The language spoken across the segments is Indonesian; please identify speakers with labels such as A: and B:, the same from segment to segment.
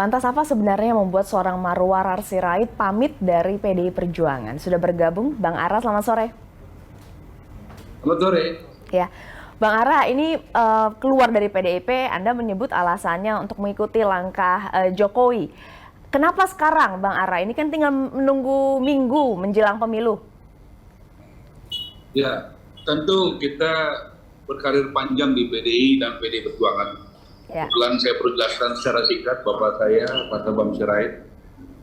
A: Lantas apa sebenarnya yang membuat seorang Marwar Sirait pamit dari PDI Perjuangan? Sudah bergabung Bang Ara, selamat sore.
B: Selamat sore.
A: Ya, Bang Ara, ini keluar dari PDIP, Anda menyebut alasannya untuk mengikuti langkah Jokowi. Kenapa sekarang, Bang Ara? Ini kan tinggal menunggu minggu menjelang pemilu.
B: Ya, tentu kita berkarir panjang di PDI dan PDI Perjuangan.
A: Ya.
B: Kebetulan saya perlu jelaskan secara singkat, Bapak saya, Pak Bam Sirait,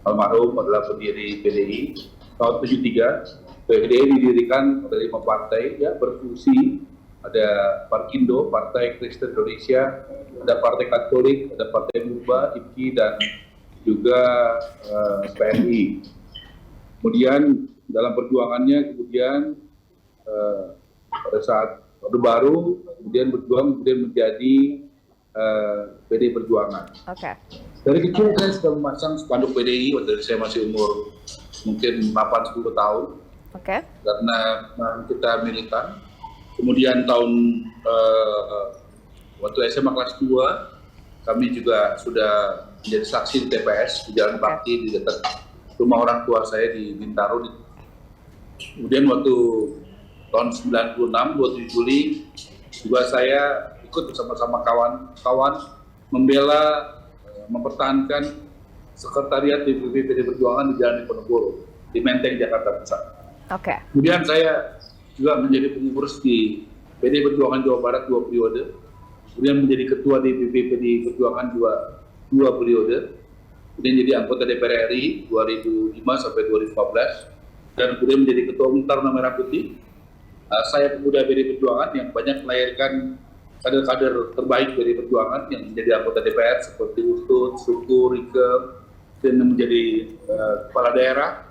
B: almarhum adalah pendiri PDI. Tahun 73, PDI didirikan oleh 5 partai, ya, berfungsi. Ada Parkindo, Partai Kristen Indonesia, ada Partai Katolik, ada Partai Muba, IPKI, dan juga PNI. Kemudian dalam perjuangannya, pada saat Orde Baru, kemudian berjuang, kemudian menjadi PDI Perjuangan.
A: Oke.
B: Dari kecil saya sudah memasang spanduk PDI waktu saya masih umur mungkin 8-10 tahun.
A: Oke.
B: Karena kita militan. Kemudian waktu SMA kelas 2, kami juga sudah menjadi saksi di TPS di Jalan Bakti di dekat rumah orang tua saya di Bintaro. Kemudian waktu tahun 96, 27 Juli, juga saya ikut bersama-sama kawan-kawan membela, mempertahankan sekretariat DPP PDI Perjuangan di Jalan Diponegoro, di Menteng, Jakarta Pusat.
A: Oke.
B: Kemudian saya juga menjadi pengurus di PDI Perjuangan Jawa Barat 2 periode, kemudian menjadi ketua DPP PDI Perjuangan 2 periode, kemudian jadi anggota DPR RI 2005 sampai 2015, dan kemudian menjadi ketua umum Taruna Merah Putih. Saya pemuda PDI Perjuangan yang banyak melahirkan kader-kader terbaik dari Perjuangan yang menjadi anggota DPR seperti Ustut, Suku, Rike, dan menjadi kepala daerah,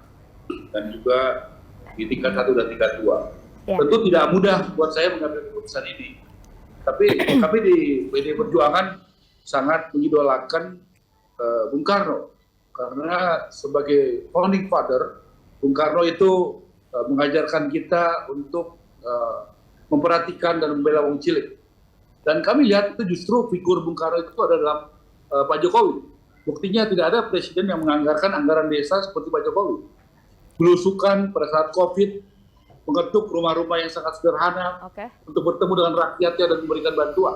B: dan juga di tingkat 1 dan tingkat 2. Ya. Tentu tidak mudah buat saya mengambil keputusan ini. Tapi di PDI Perjuangan sangat mengidolakan Bung Karno. Karena sebagai founding father, Bung Karno itu mengajarkan kita untuk memperhatikan dan membela wong cilik. Dan kami lihat itu justru figur Bung Karno itu ada dalam Pak Jokowi. Buktinya tidak ada presiden yang menganggarkan anggaran desa seperti Pak Jokowi. Belusukan pada saat COVID, mengetuk rumah-rumah yang sangat sederhana untuk bertemu dengan rakyatnya dan memberikan bantuan.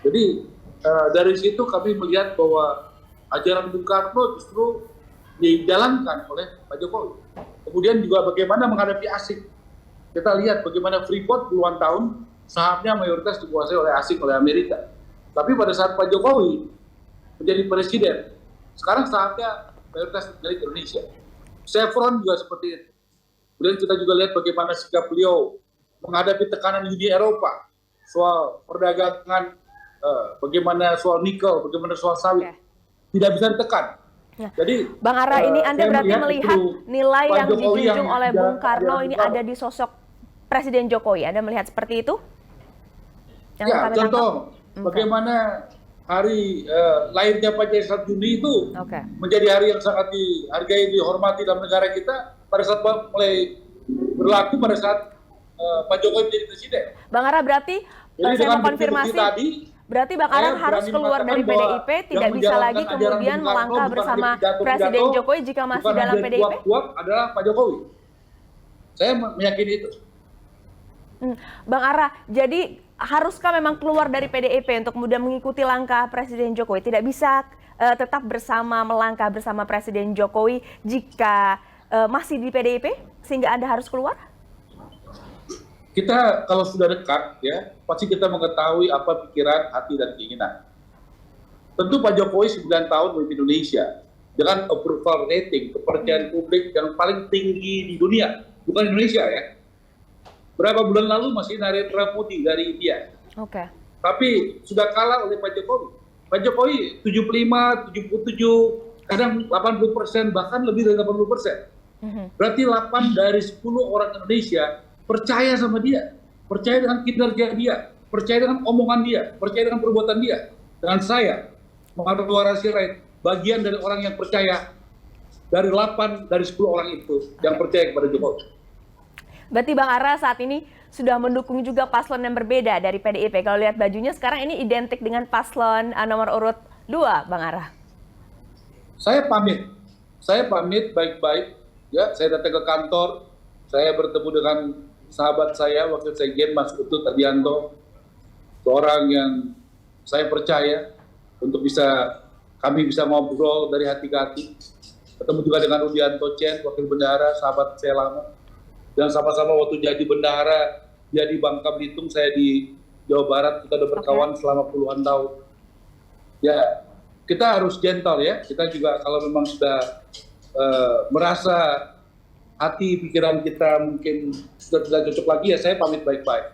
B: Jadi dari situ kami melihat bahwa ajaran Bung Karno justru dijalankan oleh Pak Jokowi. Kemudian juga bagaimana menghadapi asing. Kita lihat bagaimana Freeport puluhan tahun sahamnya mayoritas dikuasai oleh asing, oleh Amerika. Tapi pada saat Pak Jokowi menjadi presiden, sekarang sahamnya mayoritas milik Indonesia. Chevron juga seperti itu. Kemudian kita juga lihat bagaimana sikap beliau menghadapi tekanan Uni Eropa, soal perdagangan, bagaimana soal nikel, bagaimana soal sawit, tidak bisa ditekan.
A: Ya.
B: Jadi,
A: Bang Ara, ini Anda berarti melihat nilai yang dijunjung oleh Bung Karno ini ada di sosok Presiden Jokowi. Anda melihat seperti itu?
B: Ya, contoh bagaimana hari lahirnya Pak Kiai 1 Juni itu menjadi hari yang sangat dihargai, dihormati dalam negara kita pada saat mulai berlaku pada saat Pak Jokowi menjadi presiden.
A: Bang Ara, berarti saya mau konfirmasi. Berarti Bang Ara harus keluar dari PDIP, tidak bisa lagi kemudian melangkah bersama Presiden Jokowi jika masih dalam PDIP?
B: Adalah Pak Jokowi. Saya meyakini itu.
A: Bang Ara, jadi haruskah memang keluar dari PDIP untuk kemudian mengikuti langkah Presiden Jokowi? Tidak bisa tetap melangkah bersama Presiden Jokowi jika masih di PDIP, sehingga Anda harus keluar?
B: Kita kalau sudah dekat, ya pasti kita mengetahui apa pikiran, hati, dan keinginan. Tentu Pak Jokowi 9 tahun memimpin Indonesia dengan approval rating, kepercayaan publik yang paling tinggi di dunia, bukan Indonesia ya. Berapa bulan lalu masih Narendra Modi dari India. Tapi sudah kalah oleh Pak Jokowi. Pak Jokowi 75, 77, kadang 80%, bahkan lebih dari 80%. Berarti 8 dari 10 orang Indonesia percaya sama dia, percaya dengan kinerja dia, percaya dengan omongan dia, percaya dengan perbuatan dia. Dengan saya, Marwar Sirait, bagian dari orang yang percaya dari 8 dari 10 orang itu yang percaya kepada Jokowi.
A: Berarti Bang Ara saat ini sudah mendukung juga paslon yang berbeda dari PDIP. Kalau lihat bajunya sekarang ini identik dengan paslon nomor urut 2, Bang Ara.
B: Saya pamit baik-baik. Ya, saya datang ke kantor, saya bertemu dengan sahabat saya, Wakil Sekjen Mas Utut Adianto, seorang yang saya percaya untuk kami bisa ngobrol dari hati ke hati. Ketemu juga dengan Rudianto Chen, Wakil Bendahara, sahabat saya lama. Dan sama-sama waktu jadi bendahara, dia di Bangka Belitung, saya di Jawa Barat, kita udah berkawan selama puluhan tahun. Ya, kita harus gentle ya. Kita juga kalau memang sudah merasa hati pikiran kita mungkin sudah tidak cocok lagi, ya saya pamit baik-baik.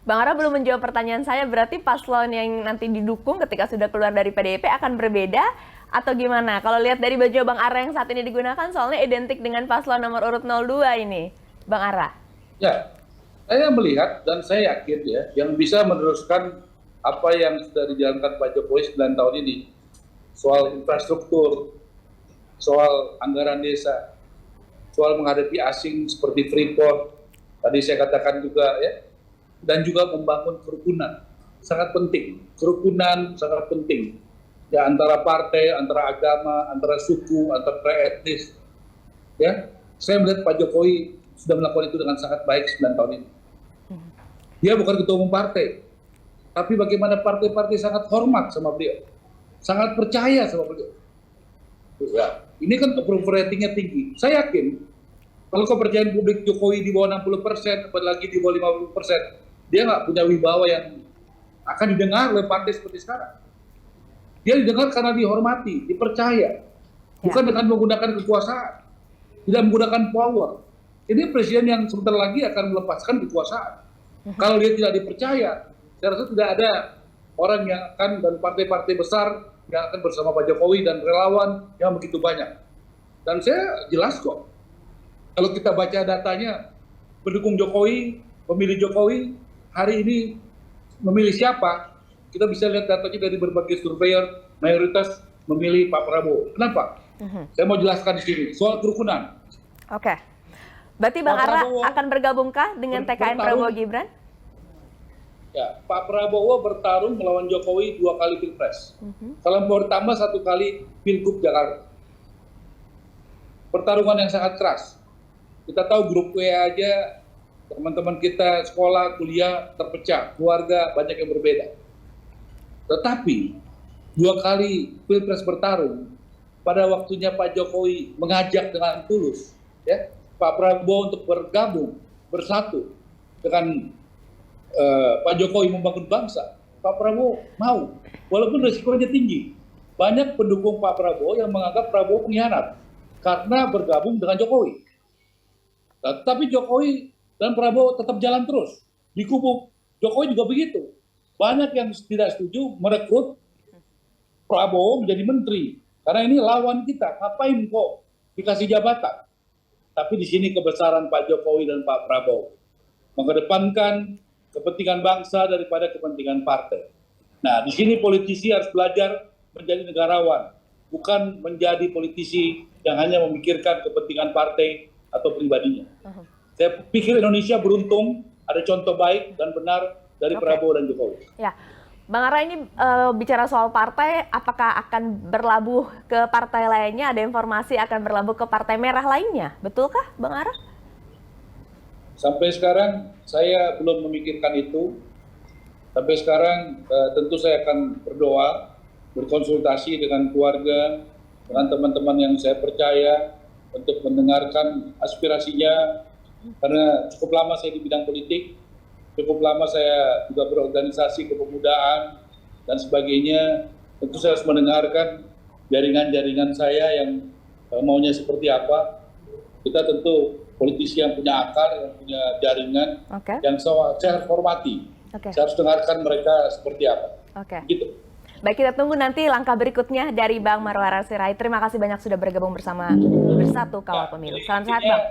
A: Bang Ara belum menjawab pertanyaan saya, berarti paslon yang nanti didukung ketika sudah keluar dari PDIP akan berbeda atau gimana? Kalau lihat dari baju Bang Ara yang saat ini digunakan soalnya identik dengan paslon nomor urut 02 ini, Bang Ara.
B: Ya, saya melihat dan saya yakin ya, yang bisa meneruskan apa yang sudah dijalankan Pak Jokowi 9 tahun ini, soal infrastruktur, soal anggaran desa, soal menghadapi asing seperti Freeport, tadi saya katakan juga ya, dan juga membangun kerukunan, sangat penting. Kerukunan sangat penting, ya antara partai, antara agama, antara suku, antara etnis. Ya, saya melihat Pak Jokowi sudah melakukan itu dengan sangat baik 9 tahun ini. Dia bukan ketua umum partai, tapi bagaimana partai-partai sangat hormat sama beliau, sangat percaya sama beliau. Ya, ini kan approval ratingnya tinggi. Saya yakin kalau kepercayaan publik Jokowi di bawah 60%, apalagi di bawah 50%, dia nggak punya wibawa yang akan didengar oleh partai seperti sekarang. Dia didengar karena dihormati, dipercaya, bukan dengan menggunakan kekuasaan, tidak menggunakan power. Ini presiden yang sebentar lagi akan melepaskan kekuasaan. Kalau dia tidak dipercaya, saya rasa tidak ada orang yang akan, dan partai-partai besar yang akan bersama Pak Jokowi dan relawan yang begitu banyak. Dan saya jelas kok, kalau kita baca datanya, pendukung Jokowi, pemilih Jokowi, hari ini memilih siapa, kita bisa lihat datanya dari berbagai surveyor, mayoritas memilih Pak Prabowo. Kenapa? Saya mau jelaskan di sini, soal kerukunan.
A: Oke. Berarti Bang Ara akan bergabungkah dengan TKN Prabowo Gibran?
B: Ya, Pak Prabowo bertarung melawan Jokowi 2 kali Pilpres. Kalau pertama 1 kali Pilgub Jakarta. Pertarungan yang sangat keras. Kita tahu grup W aja, teman-teman kita sekolah, kuliah terpecah, keluarga banyak yang berbeda. Tetapi 2 kali Pilpres bertarung, pada waktunya Pak Jokowi mengajak dengan tulus, ya, Pak Prabowo untuk bergabung, bersatu dengan Pak Jokowi membangun bangsa. Pak Prabowo mau, walaupun risikonya tinggi. Banyak pendukung Pak Prabowo yang menganggap Prabowo pengkhianat karena bergabung dengan Jokowi. Tapi Jokowi dan Prabowo tetap jalan terus. Di kubu Jokowi juga begitu. Banyak yang tidak setuju merekrut Prabowo menjadi menteri. Karena ini lawan kita, ngapain kok dikasih jabatan? Tapi di sini kebesaran Pak Jokowi dan Pak Prabowo. Mengedepankan kepentingan bangsa daripada kepentingan partai. Nah, di sini politisi harus belajar menjadi negarawan, bukan menjadi politisi yang hanya memikirkan kepentingan partai atau pribadinya. Saya pikir Indonesia beruntung ada contoh baik dan benar dari Prabowo dan Jokowi.
A: Ya, Bang Ara ini bicara soal partai, apakah akan berlabuh ke partai lainnya? Ada informasi akan berlabuh ke partai merah lainnya, betulkah, Bang Ara?
B: Sampai sekarang saya belum memikirkan itu. Sampai sekarang tentu saya akan berdoa, berkonsultasi dengan keluarga, dengan teman-teman yang saya percaya untuk mendengarkan aspirasinya. Karena cukup lama saya di bidang politik, cukup lama saya juga berorganisasi kepemudaan dan sebagainya. Tentu saya harus mendengarkan jaringan-jaringan saya yang maunya seperti apa. Kita tentu politisi yang punya akar, yang punya jaringan, yang saya hormati. Saya harus dengarkan mereka seperti apa. Gitu.
A: Baik, kita tunggu nanti langkah berikutnya dari Bang Marwar Sirait. Terima kasih banyak sudah bergabung bersama Bersatu Kawal Pemilu. Salam sehat, Bang.